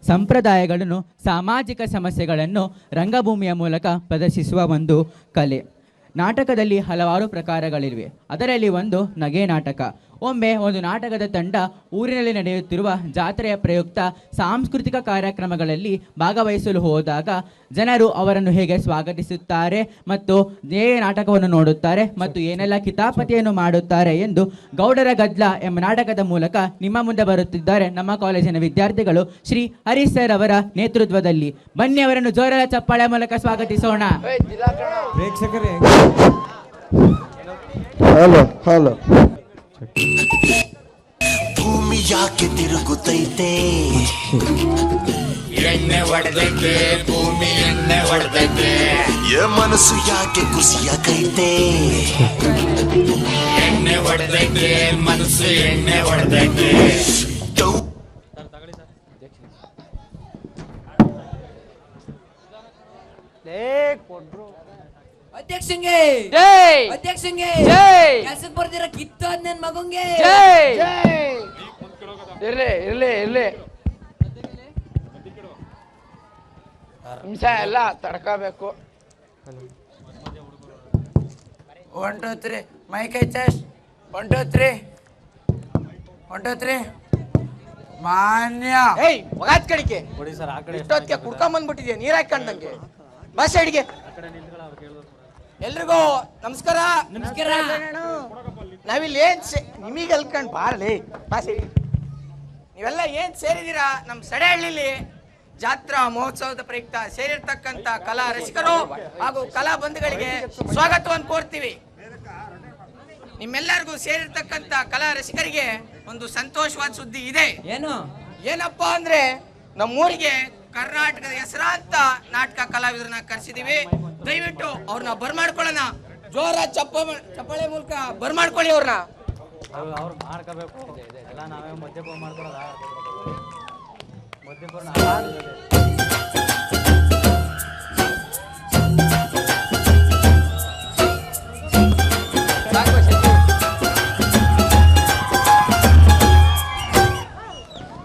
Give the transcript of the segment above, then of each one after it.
ಸಂಪ್ರದಾಯಗಳನ್ನು, ಸಾಮಾಜಿಕ ಸಮಸ್ಯೆಗಳನ್ನು ರಂಗಭೂಮಿಯ ಮೂಲಕ ಪ್ರದರ್ಶಿಸುವ ಒಂದು ಕಲೆ. ನಾಟಕದಲ್ಲಿ ಹಲವಾರು ಪ್ರಕಾರಗಳಿವೆ. ಅದರಲ್ಲಿ ಒಂದು ನಗೆ ನಾಟಕ. ಒಮ್ಮೆ ಒಂದು ನಾಟಕದ ತಂಡ ಊರಿನಲ್ಲಿ ನಡೆಯುತ್ತಿರುವ ಜಾತ್ರೆಯ ಪ್ರಯುಕ್ತ ಸಾಂಸ್ಕೃತಿಕ ಕಾರ್ಯಕ್ರಮಗಳಲ್ಲಿ ಭಾಗವಹಿಸಲು ಹೋದಾಗ ಜನರು ಅವರನ್ನು ಹೇಗೆ ಸ್ವಾಗತಿಸುತ್ತಾರೆ ಮತ್ತು ಹೇಗೆ ನಾಟಕವನ್ನು ನೋಡುತ್ತಾರೆ ಮತ್ತು ಏನೆಲ್ಲ ಕಿತಾಪತಿಯನ್ನು ಮಾಡುತ್ತಾರೆ ಎಂದು ಗೌಡರ ಗದ್ಲ ಎಂಬ ನಾಟಕದ ಮೂಲಕ ನಿಮ್ಮ ಮುಂದೆ ಬರುತ್ತಿದ್ದಾರೆ ನಮ್ಮ ಕಾಲೇಜಿನ ವಿದ್ಯಾರ್ಥಿಗಳು ಶ್ರೀ ಹರೀಶ್ ಸರ್ ಅವರ ನೇತೃತ್ವದಲ್ಲಿ. ಬನ್ನಿ, ಅವರನ್ನು ಜೋರಾದ ಚಪ್ಪಾಳೆ ಮೂಲಕ ಸ್ವಾಗತಿಸೋಣ. ಪ್ರೇಕ್ಷಕರೇ, ಹಲೋ ಹಲೋ. ಭೂಮಿ ಯಾಕೆ ತಿರುಗುತ್ತೈತೆ? ಎಣ್ಣೆ ಹೊಡೆದೈತೆ ಭೂಮಿ, ಎಣ್ಣೆ ಹೊಡೆದೈತೆ. ಮನಸ್ಸು ಯಾಕೆ ಕುಸಿಯಾಕೈತೆ? ಎಣ್ಣೆ ಹೊಡೆದೈತೆ ಮನಸ್ಸು, ಎಣ್ಣೆ ಹೊಡೆದೈತೆ. ಅಧ್ಯಕ್ಷಂಗೆ ಜೈ, ಅಧ್ಯಕ್ಷಂಗೆ ಜೈ, ಕೆಲ್ಸಕ್ಕೆ ಬರ್ದಿರ ಕಿತ್ತು ಅದ್ ನನ್ ಮಗಂಗೆ. ಜೈ. ಇರ್ಲಿ ಇರ್ಲಿ ಇರ್ಲಿ, ಹಿಂಸೆ ಎಲ್ಲ ತಡ್ಕೋಬೇಕು. 1 2 3 ಮೈಕ್ ಐ ಚೆಸ್ಟ್. 1 2 3 1 2 3 ಮಾನ್ಯ. ಏಯ್ ಮಗಾತ್ ಕಡಿಕೆ ಕೊಡಿ ಸರ್. ಆ ಕಡೆ ಇಷ್ಟೊತ್ತಿಗೆ ಕುಡ್ಕೊಂಡ್ ಬಂದ್ಬಿಟ್ಟಿದ್ಯಾ ನೀರ್ ಹಾಕೊಂಡಂಗೆ. ಬಾ ಸೈಡ್ಗೆ. ಎಲ್ರಿಗೂ ನಮಸ್ಕಾರ. ನಮಸ್ಕಾರ. ನಾವಿಲ್ಲಿ ಏನ್ ನಿಮಗೆ ಅಲ್ಕೊಂಡ್ ಬಾರ್ಲಿ ಬಾ ಸೈಡ್. ನೀವೆಲ್ಲ ಏನ್ ಸೇರಿದೀರಾ ನಮ್ಮ ಸಡೆಹಳ್ಳಿಲಿ ಜಾತ್ರಾ ಮಹೋತ್ಸವದ ಪ್ರಯುಕ್ತ ಸೇರಿರ್ತಕ್ಕಂಥ ಕಲಾ ರಸಿಕರು ಹಾಗೂ ಕಲಾ ಬಂಧುಗಳಿಗೆ ಸ್ವಾಗತವನ್ನು ಕೋರ್ತೀವಿ. ನಿಮ್ಮೆಲ್ಲರಿಗೂ ಸೇರಿರ್ತಕ್ಕಂಥ ಕಲಾ ರಸಿಕರಿಗೆ ಒಂದು ಸಂತೋಷವಾದ ಸುದ್ದಿ ಇದೆ. ಏನಪ್ಪಾ ಅಂದ್ರೆ ನಮ್ಮೂರಿಗೆ ಕರ್ನಾಟಕದ ಹೆಸರಾಂತ ನಾಟಕ ಕಲಾವಿದರನ್ನ ಕರೆಸಿದೀವಿ. ದಯವಿಟ್ಟು ಅವ್ರನ್ನ ಬರ್ಮಾಡ್ಕೊಳ್ಳೋಣ. ಜೋರ ಚಪ್ಪಾಳೆ ಮೂಲಕ ಬರ್ಮಾಡ್ಕೊಳ್ಳಿ ಅವ್ರನ್ನ. ಅವ್ರು ಮಾಡ್ಕೋಬೇಕು ಎಲ್ಲ. ನಾವೇ ಮದ್ಯಪಾನ ಮಾಡ್ಕೊಳ್ಳೋದ? ಮದ್ಯಪಾನ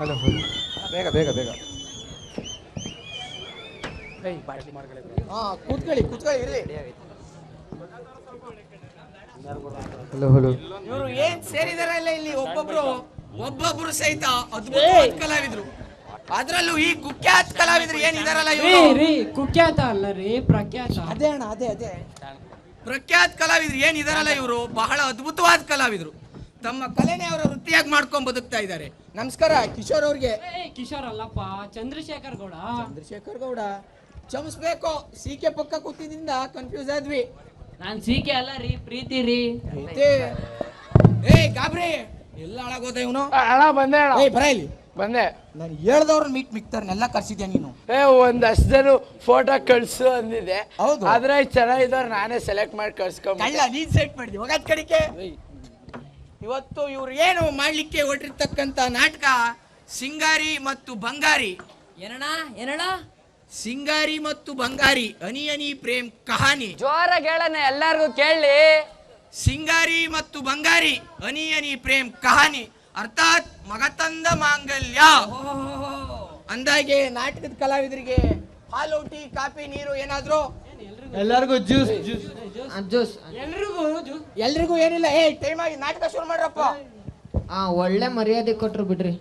ಹಲೋ. ಬೇಗ ಬೇಗ ಬೇಗ. ಕೂತ್ಕೊಳ್ಳಿ ಕೂತ್ಕೊಳ್ಳಿ ಇರ್ಲಿ. Hello hello. ಇವರು ಏನ್ ಸೇರಿದಾರಲ್ಲ ಇಲ್ಲಿ ಒಬ್ಬೊಬ್ರು ಸಹಿತ ಅದ್ಭುತವಾದ ಕಲಾವಿದ್ರು. ಅದ್ರಲ್ಲೂ ಈ ಕುಖ್ಯಾತ ಕಲಾವಿದ್ರು ಏನಿದಾರಲ್ಲ ಇವರು ಕುಖ್ಯಾತ ಅಲ್ಲ ರೀ, ಪ್ರಖ್ಯಾತ. ಅದೇ ಅಣ್ಣ ಅದೇ ಪ್ರಖ್ಯಾತ ಕಲಾವಿದ್ರು ಏನಿದಾರಲ್ಲ ಇವರು ಬಹಳ ಅದ್ಭುತವಾದ ಕಲಾವಿದ್ರು. ತಮ್ಮ ಕಲೆನೇ ಅವರ ವೃತ್ತಿಯಾಗಿ ಮಾಡ್ಕೊಂಡ್ ಬದುಕ್ತಾ ಇದ್ದಾರೆ. ನಮಸ್ಕಾರ ಕಿಶೋರ್ ಅವ್ರಿಗೆ. ಕಿಶೋರ್ ಅಲ್ಲಪ್ಪ, ಚಂದ್ರಶೇಖರ್ ಗೌಡ. ಚಮಸ್ಬೇಕು. ಸಿ.ಕೆ ಪಕ್ಕ ಕೂತಿದ್ರಿಂದ ಕನ್ಫ್ಯೂಸ್ ಆದ್ವಿ. ನಾನ್ ಸಿ.ಕೆ ಅಲ್ಲ ರೀ, ಪ್ರೀತಿ ರೀ. ಏ ಗಾಬ್ರಿ, ಎಲ್ಲ ಹಾಳಾಗೋದ ಇವನು. ಅಣ್ಣ ಬಂದೆ ಅಣ್ಣ. ಏ ಬರ ಇಲ್ಲಿ. ಬಂದೆ. ನಾನು ಹೇಳ್ದವ್ರ ಮಿಕ್ತಾರನ್ನೆಲ್ಲ ಕರ್ಸಿದ್ಯಾ ನೀನು? ಒಂದಷ್ಟು ಜನ ಫೋಟೋ ಕಳ್ಸು ಅಂದಿದೆ. ಹೌದು. ಆದ್ರೆ ಚೆನ್ನಾಗಿದ್ದವ್ರು ನಾನೇ ಸೆಲೆಕ್ಟ್ ಮಾಡಿ ಕಳ್ಸ್ಕೊಂಡ್. ನೀನ್ ಸೆಲೆಕ್ಟ್ ಮಾಡಿದ್ವಿ. ಹೋಗದ್ ಕಡಿಕೆ. ಇವತ್ತು ಇವ್ರು ಏನು ಮಾಡ್ಲಿಕ್ಕೆ ಹೊರಟಿರ್ತಕ್ಕಂತ ನಾಟಕ ಸಿಂಗಾರಿ ಮತ್ತು ಬಂಗಾರಿ. ಏನಣ್ಣ ಸಿಂಗಾರಿ ಮತ್ತು ಬಂಗಾರಿ, ಹನಿ ಹನಿ ಪ್ರೇಮ್ ಕಹಾನಿ. ಜೋರಾಗಿ ಹೇಳಣ್ಣ, ಎಲ್ಲಾರ್ಗು ಕೇಳಿ. ಸಿಂಗಾರಿ ಮತ್ತು ಬಂಗಾರಿ, ಹನಿ ಹನಿ ಪ್ರೇಮ್ ಕಹಾನಿ, ಅರ್ಥಾತ್ ಮಗತಂದ ಮಾಂಗಲ್ಯ. ಅಂದಾಗೆ ನಾಟಕದ ಕಲಾವಿದರಿಗೆ ಹಾಲು, ಟೀ, ಕಾಫಿ, ನೀರು ಏನಾದ್ರು ಎಲ್ಲರಿಗೂ ಜ್ಯೂಸ್ ಜ್ಯೂಸ್. ಎಲ್ರಿಗೂ ಏನಿಲ್ಲ. ಟೈಮ್ ಆಗಿ ನಾಟಕ ಶುರು ಮಾಡ್ರಪ್ಪ. ಒಳ್ಳೆ ಮರ್ಯಾದೆ ಕೊಟ್ರು ಬಿಡ್ರಿ.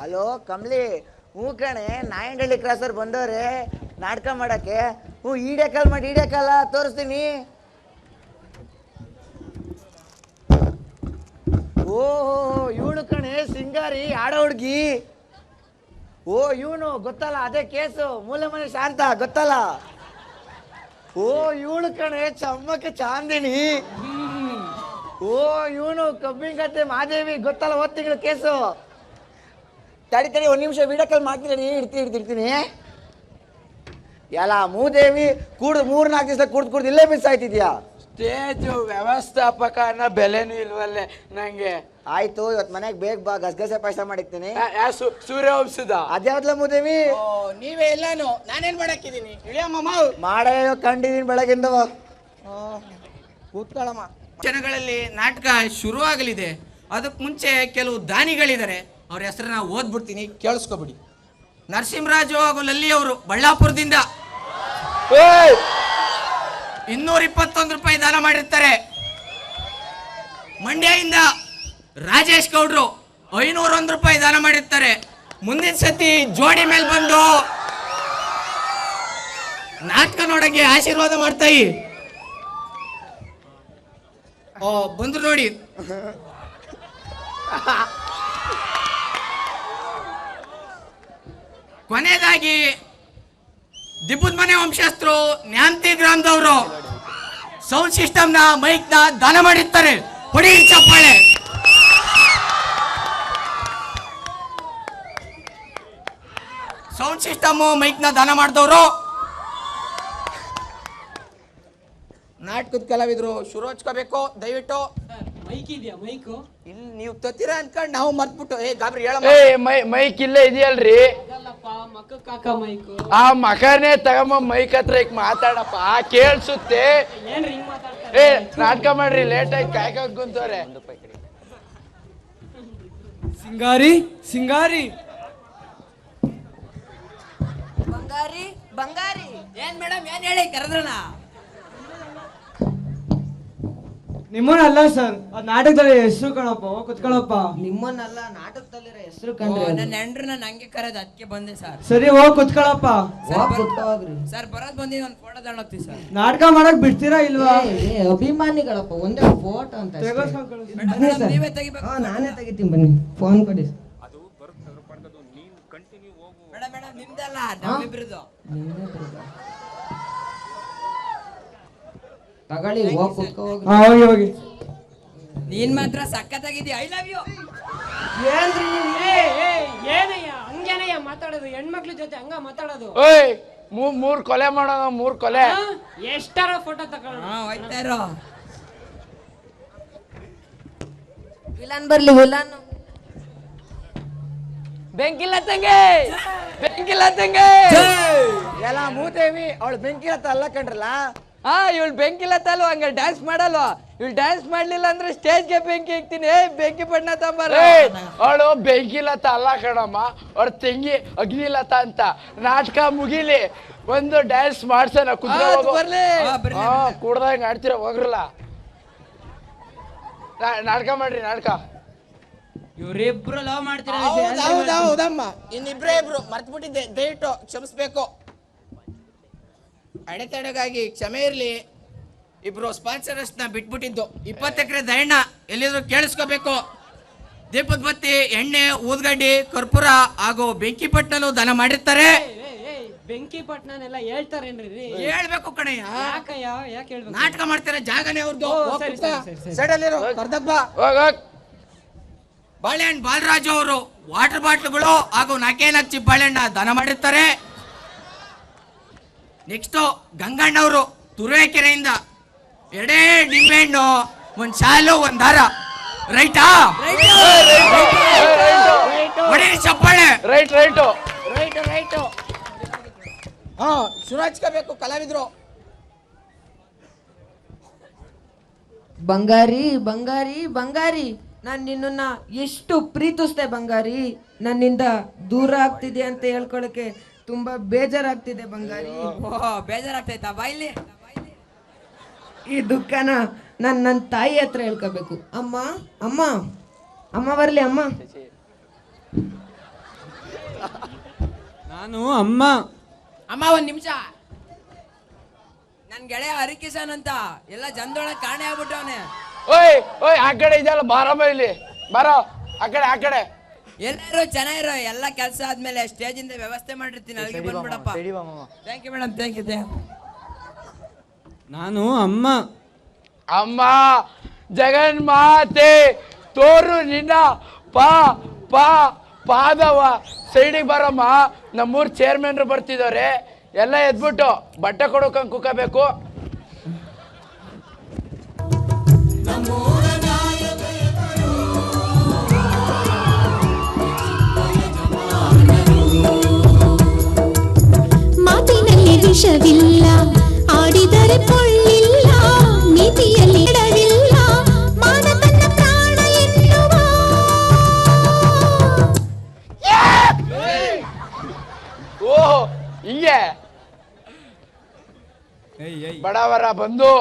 ಹಲೋ ಕಮ್ಲಿ. ಹ್ಞೂ ಕಣೆ, ನಾಯಂಡಳ್ಳಿ ಕ್ರಾಸರ್ ಬಂದವ್ರೆ ನಾಟಕ ಮಾಡಕ್ಕೆ. ಹ್ಞೂ ಈಡೇಕಲ್ ಮಾಡಿ ಈಡೇಕಲ್ಲ ತೋರಿಸ್ತೀನಿ. ಓಹೋ ಇವಳು ಕಣೆ ಸಿಂಗಾರಿ ಆಡೋ ಹುಡುಗಿ. ಓ ಇವನು ಗೊತ್ತಲ್ಲ, ಅದೇ ಕೇಸು ಮೂಲೆ ಮನೆ ಶಾಂತ ಗೊತ್ತಲ್ಲ. ಓ ಇವಳು ಕಣೆ ಚಮ್ಮಕ್ಕೆ ಚಾಂದಿನಿ. ಓ ಇವನು ಕಬ್ಬಿಂಗತ್ತೆ ಮಾದೇವಿ ಗೊತ್ತಲ್ಲ, ಹೋದ ತಿಂಗಳು ಕೇಸು. ತಡಿ 1 ನಿಮಿಷ ವಿಡಿಯೋ ಕಾಲ್ ಮಾಡ್ತೀನಿ. ಇಡ್ತೀನಿ. ಎಲ್ಲ ಮೂದೇವಿ ಕೂಡ್ 3-4 ದಿವಸ ಕುಡ್ದು ಇಲ್ಲೇ ಮಿಸ್ ಆಯ್ತಿದ್ಯಾ? ಸ್ಟೇಜ್ ವ್ಯವಸ್ಥಾಪಕ ಅನ್ನೋ ಬೆಲೆನೂ ಇಲ್ವಲ್ಲೇ ನಂಗೆ. ಆಯ್ತು, ಇವತ್ತು ಮನೆಗೆ ಬೇಗ ಬಾ, ಗಸಗಸೆ ಪಾಯಸ ಮಾಡಿರ್ತೀನಿ. ಸೂರ್ಯವಂಶದ ಅದ್ಯಾವ್ದಲ್ಲ ಮೂದೇವಿ? ನೀವೇ ಎಲ್ಲಾನು, ನಾನೇನ್ ಮಾಡಕ್ಕಿದ್ದೀನಿ? ಇಳಿಯಮ್ಮ ಮಾಡೋ ಕಂಡಿದೀನಿ ಬೆಳಗಿಂದ. ಕೂತ್ಕೊಳ್ಳಮ್ಮ. ಜನಗಳಲ್ಲಿ ನಾಟಕ ಶುರುವಾಗಲಿದೆ. ಅದಕ್ಕೆ ಮುಂಚೆ ಕೆಲವು ದಾನಿಗಳಿದ್ದಾರೆ. ಅವ್ರ ಹೆಸರನ್ನ ಓದ್ಬಿಡ್ತೀನಿ, ಕೇಳಿಸ್ಕೊಬಿಡಿ. ನರಸಿಂಹರಾಜು ಹಾಗೂ ಲಲ್ಲಿ ಅವರು ಬಳ್ಳಾಪುರದಿಂದ 221 ರೂಪಾಯಿ ದಾನ ಮಾಡಿರ್ತಾರೆ. ಮಂಡ್ಯದಿಂದ ರಾಜೇಶ್ ಗೌಡ್ರು 501 ರೂಪಾಯಿ ದಾನ ಮಾಡಿರ್ತಾರೆ. ಮುಂದಿನ ಸತಿ ಜೋಡಿ ಮೇಲೆ ಬಂದು ನಾಟಕ ನೋಡಕ್ಕೆ ಆಶೀರ್ವಾದ ಮಾಡ್ತಾಯಿ. ಬಂದ್ರು ನೋಡಿ. ಕೊನೆಯದಾಗಿ ದಿಬ್ಬದ ಮನೆ ವಂಶಸ್ಥರು ನ್ಯಾಮತಿ ಗ್ರಾಮದವರು ಸೌಂಡ್ ಸಿಸ್ಟಮ್ನ ಮೈಕ್ನ ದಾನ ಮಾಡಿರ್ತಾರೆ. ಹೊಡಿ ಚಪ್ಪಾಳೆ. ಸೌಂಡ್ ಸಿಸ್ಟಮ್ ಮೈಕ್ನ ದಾನ ಮಾಡಿದವರು ನಾಟಕದ ಕಲಾವಿದ್ರು ಶುರು ಹಚ್ಕೋಬೇಕು ದಯವಿಟ್ಟು. ಮೈಕ್ ಇದೆಯಾ? ಮೈಕು ಇಲ್ಲಿ ನೀವು ತತ್ತೀರ ಅನ್ಕೊಂಡು ನಾವು ಮರ್ತ್ಬಿಟ್ಟು ಗಾಬರಿ ಹೇಳ ಮೈಕ್ ಇಲ್ಲೇ ಇದೆಯಲ್ರಿ, ಅದಲ್ಲಪ್ಪ, ಮಕ್ಕಕ್ಕೆ ಹಾಕ ಮೈಕು. ಆ ಮಕನೇ ತಗೊಂಬ ಮೈಕ್ ಹತ್ರ ಈಗ ಮಾತಾಡಪ್ಪ, ಕೇಳಿಸುತ್ತೆ. ಏನ್ರಿ ಹಿಂಗ್ ಮಾತಾಡ್ತಾರೆ? ನಾಟಕ ಮಾಡ್ರಿ, ಲೇಟ್ ಆಗಿ ಕಾಯ್ಕೊಂಡ್ ಕುಂತವ್ರೆ. ಸಿಂಗಾರಿ ಸಿಂಗಾರಿ ಬಂಗಾರಿ ಬಂಗಾರಿ. ಏನ್ ಮೇಡಮ್, ಏನ್ ಹೇಳಿ ಕರೆದ್ರಣ? ನಿಮ್ಮನ್ನಲ್ಲ ಸರ್, ಅದ್ ನಾಟಕದಲ್ಲಿ ಹೆಸರು ಕಣಪ್ಪ. ಕುತ್ಕೊಳ್ಳಪ್ಪ. ನಿಮ್ಮನ್ನಲ್ಲ, ನಾಟಕದಲ್ಲಿರೋ ಹೆಸರು ಕಂಡ್ರೆ. ನನ್ನ ಹೆಂಡ್ರನ್ನ ನಂಗೆ ಕರೆದ, ಅದಕ್ಕೆ ಬಂದೆ ಸರ್. ಸರಿ, ಹೋಗ್ ಕುತ್ಕೊಳ್ಳಪ್ಪ. ಸರ್ ಬರೋದ್ ಬಂದಿ ಒಂದು ಫೋಟೋ ತಗೊಳ್ತೀವಿ ಸರ್. ನಾಟಕ ಮಾಡಕ್ ಬಿಡ್ತೀರಾ ಇಲ್ವಾ? ಅಭಿಮಾನಿಗಳಪ್ಪ, ಒಂದೇ ಫೋಟೋ ಅಂತ. ತೆಗೋಸ್ಕೊಂಡ್ ಕಳ್ಸಿ. ನೀವೇ ತೆಗಿಬೇಕು. ನಾನೇ ತೆಗಿತೀನಿ, ಬನ್ನಿ. ಫೋನ್ ಕೊಡಿ. ಮೇಡಮ್ ಮೇಡಮ್, ನಿಮ್ದಲ್ಲ, ನಮ್ಮಿಬ್ರದ್ದು. ತಗೊಳ್ಳಿ, ಹೋಗಿ ಕುತ್ಕೋ ಹೋಗಿ. ಹೋಗಿ ಹೋಗಿ. ನೀನ್ ಮಾತ್ರ ಸಖತ್ತಾಗಿದ್ದೀಯ. I love you. ಏನ್ರಿ ಏನಯ್ಯ ಹಂಗೇನಯ್ಯ ಮಾತಾಡೋದು? ಹೆಣ್ಮಕ್ಳ ಜೊತೆ ಹಂಗ ಮಾತಾಡೋದು? ಓಯ್, ಮೂರ್ ಕೊಲೆ ಮಾಡೋಣ, 3 ಕೊಲೆ. ಎಷ್ಟಾರ ಫೋಟೋ ತಗೊಳ್ಳೋಣ. ಹೋಯ್ತಾ ಇರೋ. ವಿಲನ್ ಬರ್ಲಿ, ವಿಲನ್. ಬೆಂಕಿಲ್ಲ ತಂಗೆ, ಬೆಂಕಿಲ್ಲ ತಂಗೆ. ಎಲ್ಲ ಮೂತೇವಿ, ಅವಳು ಬೆಂಕಿಲತ್ತ ಅಲ್ಲ ಕಂಡ್ರಲ್ಲ. ಇವಳು ಬೆಂಕಿಲತ್ತ ಅಲ್ವಾ, ಹಂಗ ಡ್ಯಾನ್ಸ್ ಮಾಡಲ್ವಾ? ಇವಳು ಡ್ಯಾನ್ಸ್ ಮಾಡ್ಲಿಲ್ಲ ಅಂದ್ರೆ ಸ್ಟೇಜ್ಗೆ ಬೆಂಕಿ ಇಕ್ತೀನಿ. ಬೆಂಕಿ ಬಣ್ಣ ತಂಬಾರ. ಅವಳು ಬೆಂಕಿಲತ ಅಲ್ಲ ಕಣಮ್ಮ, ಅವ್ರ ತಂಗಿ ಅಗ್ನಿಲತ ಅಂತ. ನಾಟಕ ಮುಗಿಲಿ, ಒಂದು ಡ್ಯಾನ್ಸ್ ಮಾಡ್ಸೋಣ. ಬರ್ಲಿ. ಕೂಡ್ದಂಗ ಆಡ್ತೀರ, ಹೋಗ್ರಲ್ಲ. ನಾಟಕ ಮಾಡ್ರಿ, ನಾಟಕ. ಇವ್ರಿಬ್ರು ಲವ್ ಮಾಡ್ತೀರಾ? ಹೌದಮ್ಮ, ಇನ್ನಿಬ್ರೇ ಇಬ್ರು ಮರ್ತ್ಬಿಟ್ಟಿದ್ದೆ, ದಯವಿಟ್ಟು ಕ್ಷಮಿಸ್ಬೇಕು. ಅಡೆತಡೆಗಾಗಿ ಕ್ಷಮೆ ಇರ್ಲಿ. ಇಬ್ರು ಸ್ಪಾನ್ಸರ್ಸ್ ನ ಬಿಟ್ಬಿಟ್ಟಿದ್ದು. 20 ಎಕರೆ ದಯಣ್ಣ ಎಲ್ಲಿದ್ರು ಕೇಳಿಸ್ಕೋಬೇಕು. ದೀಪದ ಬತ್ತಿ, ಎಣ್ಣೆ, ಊದ್ಗಡ್ಡಿ, ಕರ್ಪೂರ ಹಾಗೂ ಬೆಂಕಿ ಪಟ್ಟಣನು ದಾನ ಮಾಡಿರ್ತಾರೆ. ಬೆಂಕಿ ಪಟ್ಟಣನೆಲ್ಲ ಹೇಳ್ತಾರೇನ್ರಿ? ಹೇಳ್ಬೇಕು ಕಣಯ್ಯ. ಯಾಕಯ್ಯ? ಯಾಕೆ ಹೇಳ್ಬೇಕು? ನಾಟಕ ಮಾಡ್ತಾರೆ, ಜಾಗನೇ ಅವ್ರದ್ದು. ಸರಿ, ಸರಿ, ಸರಿ, ಸರಿ. ಸೈಡಲ್ಲಿರೋ ಕರ್ದಬ್ಬ. ಬಾಳೆಹಣ್ಣು ಬಾಲರಾಜು ಅವರು ವಾಟರ್ ಬಾಟ್ಲುಗಳು ಹಾಗೂ ನಾಲ್ಕೇನಾಲ್ಕು ಬಾಳೆಹಣ್ಣ ದಾನ ಮಾಡಿರ್ತಾರೆ. ನೆಕ್ಸ್ಟ್ ಗಂಗಣ್ಣವರು ತುರುವೇಕೆರೆಯಿಂದ ಎಡೆ ನಿಂಬೆಹಣ್ಣು, ಒಂದ್ ಶಾಲು, ಒಂದ್ ದಾರ. ರೈಟಾ? ಹೊಡೀರಿ ಚಪ್ಪಾಳೆ. Right right right right. ಹಾ, ಶುರು ಹಚ್ಕೋಬೇಕು ಕಲಾವಿದ್ರು. ಬಂಗಾರಿ ಬಂಗಾರಿ ಬಂಗಾರಿ, ನಾನು ನಿನ್ನನ್ನ ಎಷ್ಟು ಪ್ರೀತಿಸ್ದೆ ಬಂಗಾರಿ. ನನ್ನಿಂದ ದೂರ ಆಗ್ತಿದೆ ಅಂತ ಹೇಳ್ಕೊಳಕ್ಕೆ ತುಂಬಾ ಬೇಜಾರಾಗ್ತಿದೆ ಬಂಗಾರಿ. ಬೇಜಾರಾಗ್ತೈತಾ? ಬಾಯ್ಲಿ. ಈ ದುಃಖನ ನನ್ನ ತಾಯಿ ಹತ್ರ ಹೇಳ್ಕೋಬೇಕು. ಅಮ್ಮ ಅಮ್ಮ ಅಮ್ಮ ಬರ್ಲಿ. ಅಮ್ಮ, ನಾನು ಅಮ್ಮ. ಅಮ್ಮ ಒಂದ್ ನಿಮಿಷ. ನನ್ ಗೆಳೆಯ ಹರಿಕಿಶನ್ ಅಂತ ಎಲ್ಲ ಜನದೊಳಗೆ ಕಾಣೆ ಆಗ್ಬಿಟ್ಟವನೆ. ಓಯ್ ಓಯ್, ಆ ಕಡೆ ಇದೆಯಲ್ಲ, ಬಾರಮ್ಮ ಇಲ್ಲಿ ಬಾರೋ. ಆ ಕಡೆ, ಆ ಕಡೆ. ಎಲ್ಲರೂ ಚೆನ್ನಾಗಿರೋ. ಎಲ್ಲ ಕೆಲಸ ಆದ್ಮೇಲೆ ಸ್ಟೇಜ್ ಇಂದ ವ್ಯವಸ್ಥೆ ಮಾಡಿರ್ತೀನಿ, ಅಲ್ಲಿಗೆ ಬಂದ್ಬಿಡಪ್ಪ. Thank you madam, thank you. ನಾನು ಅಮ್ಮ. ಅಮ್ಮ ಜಗನ್ಮಾತೆ, ತೋರು ನಿನ್ನ ಪಾದವ. ಸೈಡಿಗೆ ಬರಮ್ಮ, ನಮ್ಮೂರ್ ಚೇರ್ಮನ್ರು ಬರ್ತಿದವ್ರೆ. ಎಲ್ಲ ಎದ್ಬಿಟ್ಟು ಬಟ್ಟೆ ಕೊಡೋಕಂಗ್ ಕುಕ್ಕಬೇಕು. ಮಾತಿನಲ್ಲಿ ವಿಷವಿಲ್ಲ, ಆಡಿದರೆ ಪೊಳ್ಳಿಲ್ಲ, ನೀತಿಯಲ್ಲಿ ಎಡವಿಲ್ಲ, ಮಾನ ತನ್ನ ಪ್ರಾಣ ಎನ್ನುವ ಬಡವರ ಬಂಧು,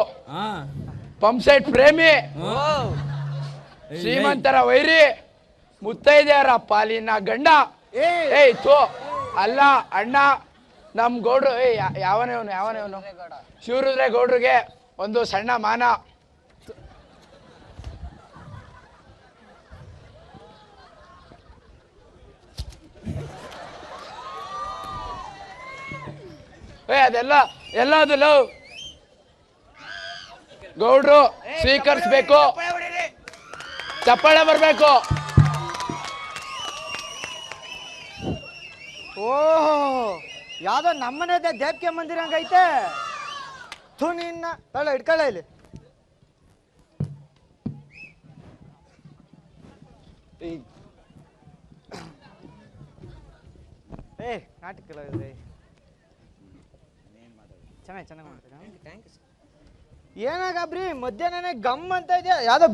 ಪಂಪ್ಸೆಟ್ ಪ್ರೇಮಿ, ಶ್ರೀಮಂತರ ವೈರಿ, ಮುತ್ತೈದೆಯರ ಪಾಲಿನ ಗಂಡ. ಏಯ್ ತೋ ಅಲ್ಲ ಅಣ್ಣ, ನಮ್ ಗೌಡ್ರು ಯಾವನೇವನು ಶಿವರುದ್ರೆ ಗೌಡ್ರಿಗೆ ಒಂದು ಸಣ್ಣ ಮಾನ. ಅದೆಲ್ಲ ಅದು ಲವ್ ಗೌಡ್ರು ಸ್ವೀಕರಿಸ್ಬೇಕು, ಚಪ್ಪಾಳೆ ಬರ್ಬೇಕು. ಓಹ್ ಯಾವ್ದೋ ನಮ್ಮನೆದೇ ದೇವ್ಕೆ ಮಂದಿರ ಹಂಗೈತೆ. ಥು ನಿನ್ನ ತಳ ಇಟ್ಕೊಳ್ಳ ಇಲ್ಲಿ. ಏ ನಾಟಕ ಚೆನ್ನಾಗಿ ಮಾಡ್ತಾರೆ. ಏನಾಗಬ್ರಿ ಮಧ್ಯಾಹ್ನನೇ ಗಮ್ ಅಂತ ಇದೆಯಾ? ಯಾವ್ದೋ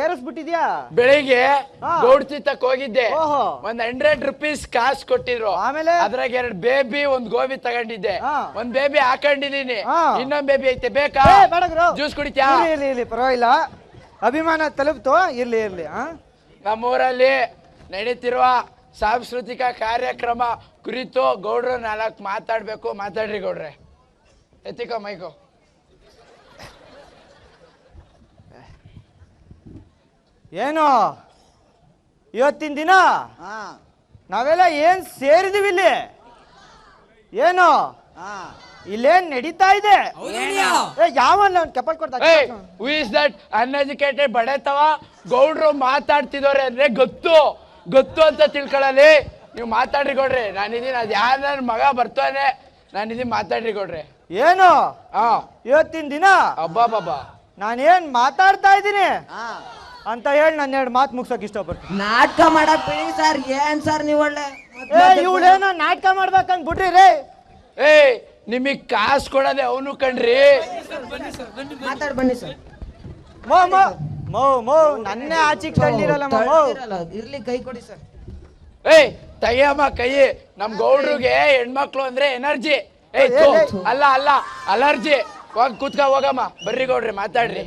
ಏರಿಸ್ಬಿಟ್ಟಿದ್ಯಾ? ಬೆಳಿಗ್ಗೆ ಗೌಡ್ ಚಿತ್ತಕ್ ಹೋಗಿದ್ದೆ, ಓಹೋ. ಒಂದ್ 100 ರೂಪೀಸ್ ಕಾಸು ಕೊಟ್ಟಿದ್ರು. ಆಮೇಲೆ ಅದ್ರಾಗ 2 ಬೇಬಿ, 1 ಗೋಬಿ ತಗೊಂಡಿದ್ದೆ. ಒಂದ್ ಬೇಬಿ ಹಾಕೊಂಡಿದೀನಿ, ಇನ್ನೊಂದ್ ಬೇಬಿ ಐತೆ, ಬೇಕಾ? ಜ್ಯೂಸ್ ಕುಡಿತ್ಯಾ? ಇರ್ಲಿ ಪರವಾಗಿಲ್ಲ, ಅಭಿಮಾನ ತಲುಪ್ತು. ಇರ್ಲಿ ನಮ್ಮೂರಲ್ಲಿ ನಡೀತಿರುವ ಸಾಂಸ್ಕೃತಿಕ ಕಾರ್ಯಕ್ರಮ ಕುರಿತು ಗೌಡ್ರು 4 ಮಾತಾಡ್ಬೇಕು. ಮಾತಾಡ್ರಿ ಗೌಡ್ರೆ, ಎತ್ತಿಕೋ ಮೈಕೋ. ಏನು ಇವತ್ತಿನ ದಿನ ನಾವೆಲ್ಲ ಏನ್ ಸೇರಿದೀವಿ ಇಲ್ಲಿ? ಏನು ಇಲ್ಲೇನ್ ನಡೀತಾ ಇದೆ? ಯಾವಲ್ಲ ಕೆಪಲ್ ಕೊಡ್ತಾ ಹೂ ಇಸ್ ದಟ್ ಅನ್ಎಜುಕೇಟೆಡ್ ಬಡತವ? ಗೌಡ್ರು ಮಾತಾಡ್ತಿದವ್ರೆ ಅಂದ್ರೆ ಗೊತ್ತು ಅಂತ ತಿಳ್ಕೊಳ್ಳಲಿ. ನೀವು ಮಾತಾಡ್ರಿ ಗೌಡ್ರೆ, ನಾನಿದೀನಿ. ಅದ್ ಯಾರ ನನ್ನ ಮಗ ಬರ್ತಾನೆ, ನಾನಿದೀನಿ, ಮಾತಾಡ್ರಿ ಗೌಡ್ರೆ. ಏನು ಇವತ್ತಿನ ದಿನ ಅಬ್ಬಾ ನಾನೇನ್ ಮಾತಾಡ್ತಾ ಇದ್ದೀನಿ ಅಂತ ಹೇಳಿ ನಾನು 2 ಮಾತು ಮುಗ್ಸಕ್ ಇಷ್ಟಪಡ್ತೀನಿ. ನಾಟಕ ಮಾಡಕ್ ಬಿಡಿ ಸರ್. ಏನ್ ಸರ್ ನೀವು ಒಳ್ಳೆ ಇವಳೇನೋ ನಾಟಕ ಮಾಡ್ಬೇಕಂತ ಬಿಡ್ರಿ ರೇ. ನಿಮಗ್ ಕಾಸು ಕೊಡೋದೆ ಅವನು ಕಣ್ರಿ. ಮಾತಾಡ್ ಬನ್ನಿ ಸರ್. ಮೋ ನನ್ನೇ ಆಚಿಕ್ ತಳ್ಳಿರಲ್ಲ. ಇರ್ಲಿ, ಕೈ ಕೊಡಿ ಸರ್. ತಯ್ಯಮ್ಮ ಕೈ. ನಮ್ ಗೌಡ್ರಿಗೆ ಹೆಣ್ಮಕ್ಳು ಅಂದ್ರೆ ಎನರ್ಜಿ. ಅಲ್ಲ ಅಲರ್ಜಿ. ಕೂತ್ಕ ಹೋಗಮ್ಮ. ಬರ್ರಿ ಗೌಡ್ರಿ, ಮಾತಾಡ್ರಿ.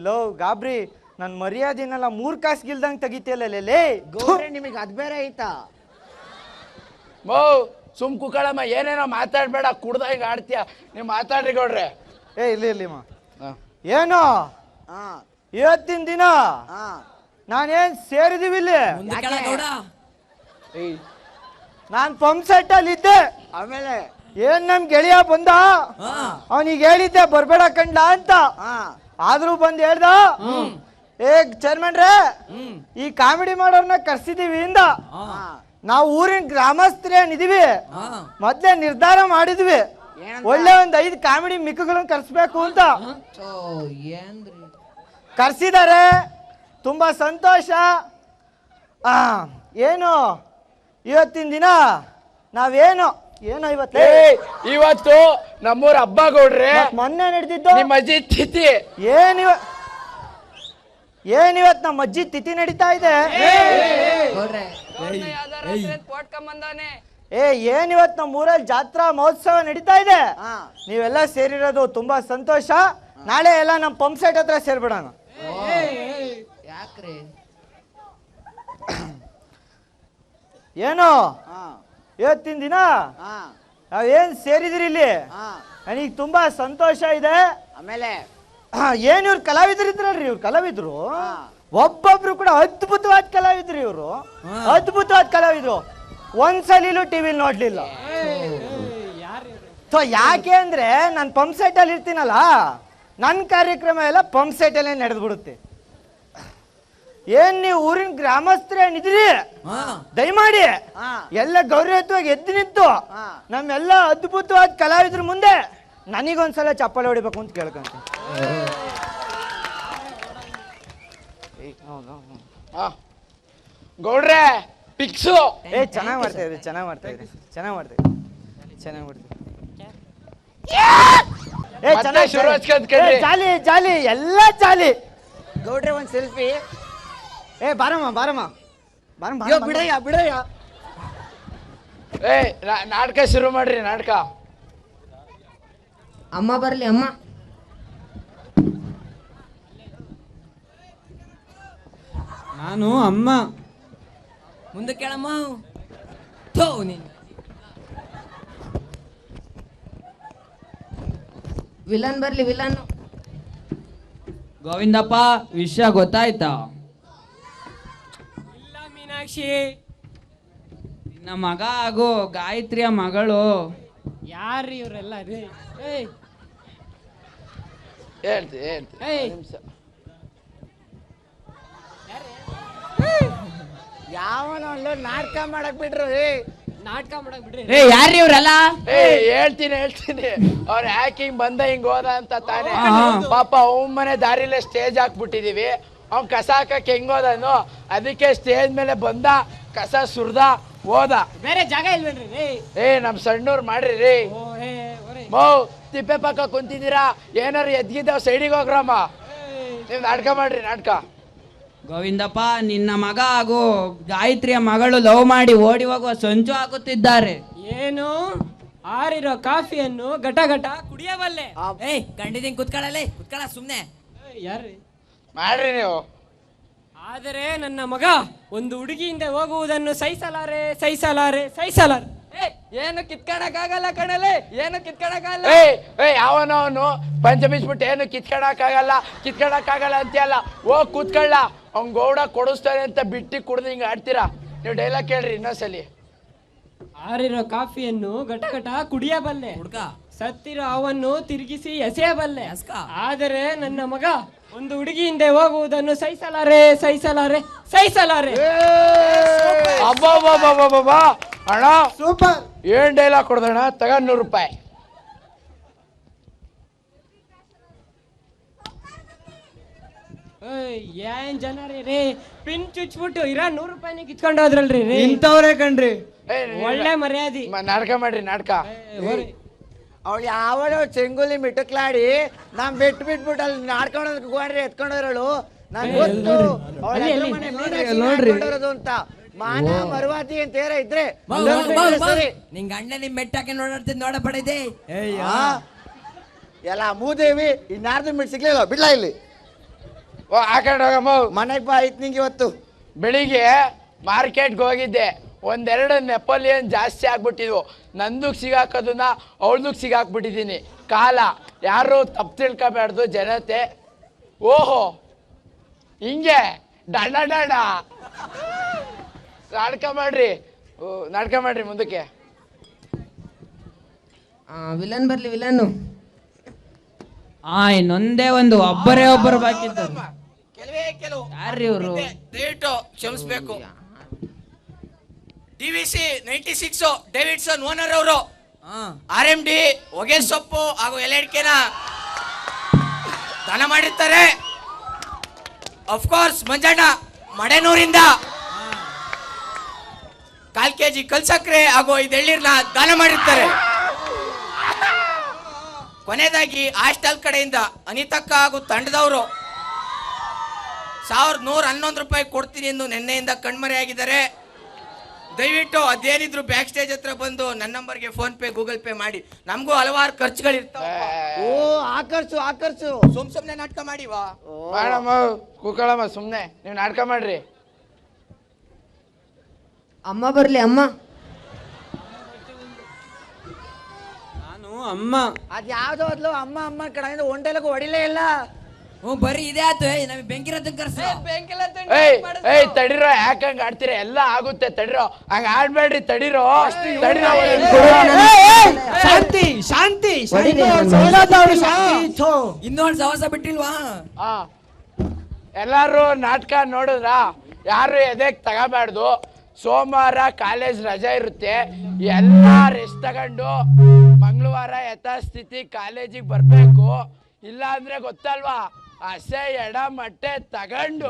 ಲವ್ ಗಾಬ್ರಿ, ನನ್ ಮರ್ಯಾದಿನೆಲ್ಲ 3 ಕಾಸು ಗಿಲ್ದಂಗ್ ತೆಗಿತಿಯಲ್ಲ ನಿಮಗೆ ಅದ್ ಬೇರೆ ಐತಾ? ಸುಮ್ ಕುಕ್ಕಳಮ್ಮ, ಏನೇನೋ ಮಾತಾಡ್ಬೇಡ, ಕುಡ್ದ ಹಿಂಗ ಆಡ್ತೀಯ. ನೀವ್ ಮಾತಾಡ್ರಿ ಗೌಡ್ರೆ. ಇರ್ಲಿ ಏನು ಇವತ್ತಿನ ದಿನ ನಾನೇನ್ ಸೇರಿದೀವಿ ಇಲ್ಲಿ? ನಾನ್ ಪಂಪ್ ಸೆಟ್ ಅಲ್ಲಿ ಇದ್ದೆ. ಆಮೇಲೆ ಏನ್ ನಮ್ ಗೆಳೆಯ ಬಂದ, ಅವನಿಗೆ ಹೇಳಿದ್ದೆ ಬರ್ಬೇಡ ಕಂಡ ಅಂತ. ಆದ್ರೂ ಬಂದ್ ಹೇಳ್ದ, ಚೇರ್ಮನ್ ರೇ, ಈ ಕಾಮಿಡಿ ಮಾಡೋರ್ನ ಕರ್ಸಿದೀವಿ ಇಂದ. ನಾವು ಊರಿನ ಗ್ರಾಮಸ್ಥರೇನಿದೀವಿ, ಮೊದ್ಲೇ ನಿರ್ಧಾರ ಮಾಡಿದ್ವಿ ಒಳ್ಳೆ ಒಂದ್ 5 ಕಾಮಿಡಿ ಮಿಕ್ಕುಗಳನ್ನ ಕರ್ಸ್ಬೇಕು ಅಂತ. ಕರ್ಸಿದ್ದಾರೆ, ತುಂಬಾ ಸಂತೋಷ. ಏನು ಇವತ್ತಿನ ದಿನ ನಾವೇನು ಇವತ್ತು ನಮ್ಮೂರ ಹಬ್ಬ ಗೌಡ್ರೆ. ಮೊನ್ನೆ ನಡೆದಿದ್ದು ನಿಮ್ಮ ಅಜ್ಜಿ ತಿಥಿ. ಏನಿವತ್ ನಮ್ಮ ಅಜ್ಜಿ ತಿಥಿ ನಡೀತಾ ಇದೆ. ಏನಿವತ್ ನಮ್ಮ ಊರಲ್ಲಿ ಜಾತ್ರಾ ಮಹೋತ್ಸವ ನಡೀತಾ ಇದೆ. ನೀವೆಲ್ಲ ಸೇರಿರೋದು ತುಂಬಾ ಸಂತೋಷ. ನಾಳೆ ಎಲ್ಲ ನಮ್ಮ ಪಂಪ್ ಸೆಟ್ ಹತ್ರ ಸೇರ್ಬಿಡೋಣ. ಯಾಕ್ರಿ? ಏನು ಇವತ್ತಿನ ದಿನ ನಾವೇನ್ ಸೇರಿದಿರಿ ಇಲ್ಲಿ, ನನಗೆ ತುಂಬಾ ಸಂತೋಷ ಇದೆ. ಆಮೇಲೆ ಏನ್ ಇವ್ರು ಕಲಾವಿದ್ರು ಇದ್ರಲ್ರಿ, ಇವ್ರು ಕಲಾವಿದ್ರು ಒಬ್ಬೊಬ್ರು ಕೂಡ ಅದ್ಭುತವಾದ ಕಲಾವಿದ್ರು. ಇವರು ಅದ್ಭುತವಾದ ಕಲಾವಿದ್ರು. ಒಂದ್ಸಲಿಲೂ ಟಿವಿಲಿ ನೋಡ್ಲಿಲ್ಲ. ಯಾಕೆ ಅಂದ್ರೆ ನಾನು ಪಂಪ್ ಸೆಟ್ ಅಲ್ಲಿ ಇರ್ತೀನಲ್ಲ, ನನ್ನ ಕಾರ್ಯಕ್ರಮ ಎಲ್ಲ ಪಂಪ್ ಸೆಟ್ ಅಲ್ಲೇ ನಡೆದು ಬಿಡುತ್ತೆ. ಏನ್ ನೀವು ಊರಿನ ಗ್ರಾಮಸ್ಥರೇನಿದ್ರಿ, ದಯಮಾಡಿ ಎಲ್ಲ ಗೌರವಯುತವಾಗಿ ಎದ್ದು ನಿಂತು ನಮ್ಮೆಲ್ಲ ಅದ್ಭುತವಾದ ಕಲಾವಿದ್ರ ಮುಂದೆ ನನಗೊಂದ್ಸಲ ಚಪ್ಪಾಳೆ ಹೊಡಿಬೇಕು ಅಂತ ಕೇಳ್ಕೊಂತೀನಿ. ಗೌಡ್ರೆ ಪಿಕ್ಸು. ಚೆನ್ನಾಗಿ ಮಾಡ್ತಾ ಇದ್ರಿ. ಜಾಲಿ ಎಲ್ಲ ಜಾಲಿ. ಗೌಡ್ರೆ ಒಂದ್ ಸೆಲ್ಫಿ. ಬಾರಮ್ಮ ನಾಟಕ ಶುರು ಮಾಡ್ರಿ. ನಾಟಕ ಅಮ್ಮ ಬರ್ಲಿ ಅಮ್ಮ. ನಾನು ಅಮ್ಮ. ಮುಂದೆ ಕೇಳಮ್ಮ. ವಿಲನ್ ಬರ್ಲಿ ವಿಲನ್. ಗೋವಿಂದಪ್ಪ, ವಿಷಯ ಗೊತ್ತಾಯ್ತಾ? ಇಲ್ಲ ಮೀನಾಕ್ಷಿ, ನಿನ್ನ ಮಗ ಹಾಗೂ ಗಾಯತ್ರಿಯ ಮಗಳು. ಯಾರು ಇವರೆಲ್ಲ ರೀ? ಯಾವನೋ ನಾಟಕ ಮಾಡಕ್ ಬಿಟ್ರು. ನಾಟಕ ಮಾಡಕ್ ಬಿಡ್ರಿ. ಯಾರು ಇವರೆಲ್ಲ? ಹೇಳ್ತೀನಿ ಅವ್ರ ಹ್ಯಾಕಿಂಗ್ ಬಂದ ಹಿಂಗ್ ಹೋದ ಅಂತ ತಾನೇ. ಪಾಪ ಅವ್ನ ಮನೆ ದಾರಿಲೇ ಸ್ಟೇಜ್ ಹಾಕ್ಬಿಟ್ಟಿದೀವಿ. ಅವ್ನ್ ಕಸ ಹಾಕಕ್ ಹೆಂಗ್ ಹೋದನು, ಅದಕ್ಕೆ ಸ್ಟೇಜ್ ಮೇಲೆ ಬಂದ, ಕಸ ಸುರ್ದ ಹೋದ. ಬೇರೆ ಜಾಗ ಇಲ್ವೇನ್ರಿ? ನಮ್ ಸಣ್ಣೂರ್ ಮಾಡ್ರಿ ರೀ. ಮೌ ತಿಪ್ಪೆ ಪಕ್ಕ ಕುಂತಿದ್ದೀರಾ, ಏನಾರು ಎದ್ಗಿದ್ದಾವ್ ಸೈಡಿಗೆ ಹೋಗ್ರಮ್ಮ. ನೀವ್ ನಾಟಕ ಮಾಡ್ರಿ ನಾಟಕ. ಗೋವಿಂದಪ್ಪ, ನಿನ್ನ ಮಗ ಹಾಗೂ ಗಾಯತ್ರಿಯ ಮಗಳು ಲವ್ ಮಾಡಿ ಓಡಿ ಹೋಗುವ ಸಂಚು ಹಾಕುತ್ತಿದ್ದಾರೆ. ಏನು? ಆರಿರೋ ಕಾಫಿಯನ್ನು ಘಟ ಘಟ ಕುಡಿಯಬಲ್ಲೆ. ಕಂಡಿದ್ದೀನಿ, ಕುತ್ಕೊಳ್ಳ ಸುಮ್ನೆ. ಯಾರು ಮಾಡ್ರಿ ನೀವು. ಆದರೆ ನನ್ನ ಮಗ ಒಂದು ಹುಡುಗಿಯಿಂದ ಹೋಗುವುದನ್ನು ಸಹಿಸಲಾರೆ. ಏನು ಕಿತ್ಕೊಳಕ್ಕಾಗಲ್ಲ ಕಣಲೆ, ಏನು ಕಿತ್ಕೊಳಕ್ಕಾಗಲ್ಲ. ಯಾವನವನು ಪಂಚಮಿಸ್ಬಿಟ್ಟು ಏನು ಕಿತ್ಕೊಳಕ್ಕಾಗಲ್ಲ ಅಂತೀಯಲ್ಲ. ಹೋಗ್ ಕೂತ್ಕೊಳ್ಳ, ಅವ್ನ್ ಗೌಡ ಕೊಡಿಸ್ತಾನೆ ಅಂತ ಬಿಟ್ಟಿ ಕುಡ್ದು ಹಿಂಗ ಆಡ್ತೀರಾ ನೀವು. ಡೈಲಾಗ್ ಕೇಳ್ರಿ ಇನ್ನೊಂದ್ಸಲಿ. ಆರಿರೋ ಕಾಫಿಯನ್ನು ಘಟ ಘಟ ಕುಡಿಯಬಲ್ಲೆ, ಸತ್ತಿರೋ ಅವನ್ನು ತಿರುಗಿಸಿ ಎಸೆಯಬಲ್ಲೆ. ಆದರೆ ನನ್ನ ಮಗ ಒಂದು ಹುಡುಗಿ ಹಿಂದೆ ಹೋಗುವುದನ್ನು ಸಹಿಸಲಾರೆ. ಅಣ್ಣ ಸೂಪರ್. ಏನ್ ಡೈಲಾಗ್ ಕೊಡ್ದಣ್ಣ, ತಗ 100 ರೂಪಾಯಿ. ಏನ್ ಜನ ರೀ, ಪಿನ್ ಚುಚ್ಬಿಟ್ಟು ಇರೋ 100 ರೂಪಾಯಿನ ಕಿತ್ಕೊಂಡು ಹೋದ್ರಲ್ರಿ. ಇಂಥವ್ರೇ ಕಣ್ರಿ. ಒಳ್ಳೆ ಮರ್ಯಾದೆ. ನಾಟಕ ಮಾಡ್ರಿ ನಾಟಕ. ಅವಳು ಯಾವಳು ಚೆಂಗುಲಿ ಮಿಟಕ್ಲಾಡಿ ನಮ್ ಬಿಟ್ಬಿಟ್ಟು ಅಲ್ಲಿ ನಾಡ್ಕೊಂಡ್ ಗೋಡ್ರಿ ಎತ್ಕೊಂಡೋರಳು. ನನ್ ಗೊತ್ತು ನೋಡ್ರಿ ಅಂತ. ಮಾನ ಮರುವಾತಿ ಅಂತ ಇದ್ರೆ ನಿಂಗ ಅಣ್ಣ ನಿಮ್ ಮೆಟ್ಟಾಕೆ ನೋಡಪಡಿದೆ ಎಲ್ಲ ಮೂದೇವಿ. ಇನ್ನಾರ್ದು ಮಿಟ್ ಸಿಗ್ಲಿಲ್ಲ, ಬಿಡ್ಲಾ ಇಲ್ಲಿ. ಹಾಕೊಂಡ್ ಹೋಗಮ್ಮ ಮನೆಗ್ ಬಾ ಆಯ್ತು ನಿಂಗೆ ಇವತ್ತು. ಬೆಳಿಗ್ಗೆ ಮಾರ್ಕೆಟ್ಗೆ ಹೋಗಿದ್ದೆ, ಒಂದೆರಡು ನೆಪೋಲಿಯನ್ ಜಾಸ್ತಿ ಆಗ್ಬಿಟ್ಟಿದ್ವು. ನಂದುಗ್ ಸಿಗಾಕೋದನ್ನ ಅವಳ್ದುಗ್ ಸಿಗಾಕ್ಬಿಟ್ಟಿದ್ದೀನಿ. ಕಾಲ ಯಾರು ತಪ್ಪು ತಿಳ್ಕೊಬಾರ್ದು ಜನತೆ. ಓಹೋ ಹಿಂಗೆ ಡಂಡ ನಾಟಕ ಮಾಡ್ರಿ ಮುಂದಕ್ಕೆ. ವಿಲನ್ ಬರ್ಲಿ ವಿಲನ್ನು. ಇನ್ನೊಂದೇ ಒಂದು ಒಬ್ಬರು ಬಾಕಿ ಇದ್ದಾರೆ. ಕೆಲವು ಯಾರ್ರಿ ಇವರು? ದಯವಿಟ್ಟು ಕ್ಷಮಿಸ್ಬೇಕು. DVC 96 ಡೇವಿಡ್ಸನ್ ಓನರ್ ಅವರು RMD ಹೊಗೆ ಸೊಪ್ಪು ಹಾಗೂ ಎಲೆಡಿಕೆನ ದಾನ ಮಾಡಿರ್ತಾರೆ. ಅಫ್ಕೋರ್ಸ್ ಮಂಜಣ್ಣ ಮಡೆನೂರಿಂದ 1/4 kg ಕಲ್ಸಕ್ರೆ ಹಾಗೂ 5 ಎಳ್ನೀರ್ನ ದಾನ ಮಾಡಿರ್ತಾರೆ. ಕೊನೆಯದಾಗಿ ಹಾಸ್ಟೆಲ್ ಕಡೆಯಿಂದ ಅನಿತಕ್ಕ ಹಾಗೂ ತಂಡದವರು 1111 ರೂಪಾಯಿ ಕೊಡ್ತೀನಿ ಎಂದು ನಿನ್ನೆಯಿಂದ ಕಣ್ಮರೆಯಾಗಿದ್ದಾರೆ. ದಯವಿಟ್ಟು ಅದೇನಿದ್ರು ಬ್ಯಾಕ್ ಸ್ಟೇಜ್ ಹತ್ರ ಬಂದು ನನ್ನ ನಂಬರ್ಗೆ ಫೋನ್ ಪೇ ಗೂಗಲ್ ಪೇ ಮಾಡಿ. ನಮಗೂ ಹಲವಾರು ಖರ್ಚುಗಳಿರ್ತಾವೆ. ಆಕರ್ಸು ಸುಮ್ನೆ ನಾಟಕ ಮಾಡಿವಾ ಮಾಡಮ್ಮ, ಕೂಕಳಮ್ಮ ಸುಮ್ನೆ. ನೀವು ನಾಟಕ ಮಾಡ್ರಿ. ಅಮ್ಮ ಬರ್ಲಿ ಅಮ್ಮ. ನಾನು ಅಮ್ಮ. ಅದ್ ಯಾವ್ದೋ ಅದ್ಲು ಅಮ್ಮ ಕಡೆಯಿಂದ ಒಂಟೆಲಕ್ಕೂ ಹೊಡಿಲೇ ಇಲ್ಲ. ಬರೀ ಇದೇ ಆಯ್ತು. ನಮಗೆ ಬೆಂಕಿರತನ್ ಕರ್ಸ ತಡಿರೋ, ಯಾಕಂಗ ಆಡ್ತೀರ? ಎಲ್ಲ ಆಗುತ್ತೆ, ತಡಿರೋ. ಹಂಗ ಆಡ್ಬೇಡ್ರಿ, ತಡಿರೋ. ಶಾಂತಿ ಇನ್ನೊಂದು ಸವಾಸ ಬಿಟ್ಟಿಲ್ವಾ? ಎಲ್ಲಾರು ನಾಟಕ ನೋಡಿದ್ರ? ಯಾರು ಎದೆಗ್ ತಗೋಬಾರ್ದು. ಸೋಮವಾರ ಕಾಲೇಜ್ ರಜೆ ಇರುತ್ತೆ, ಎಲ್ಲ ರೆಸ್ಟ್ ತಗೊಂಡು ಮಂಗಳವಾರ ಯಥಾಸ್ಥಿತಿ ಕಾಲೇಜಿಗೆ ಬರ್ಬೇಕು. ಇಲ್ಲ ಅಂದ್ರೆ ಗೊತ್ತಲ್ವಾ, ಹಸೆ ಎಡ ಮಟ್ಟೆ ತಗೊಂಡು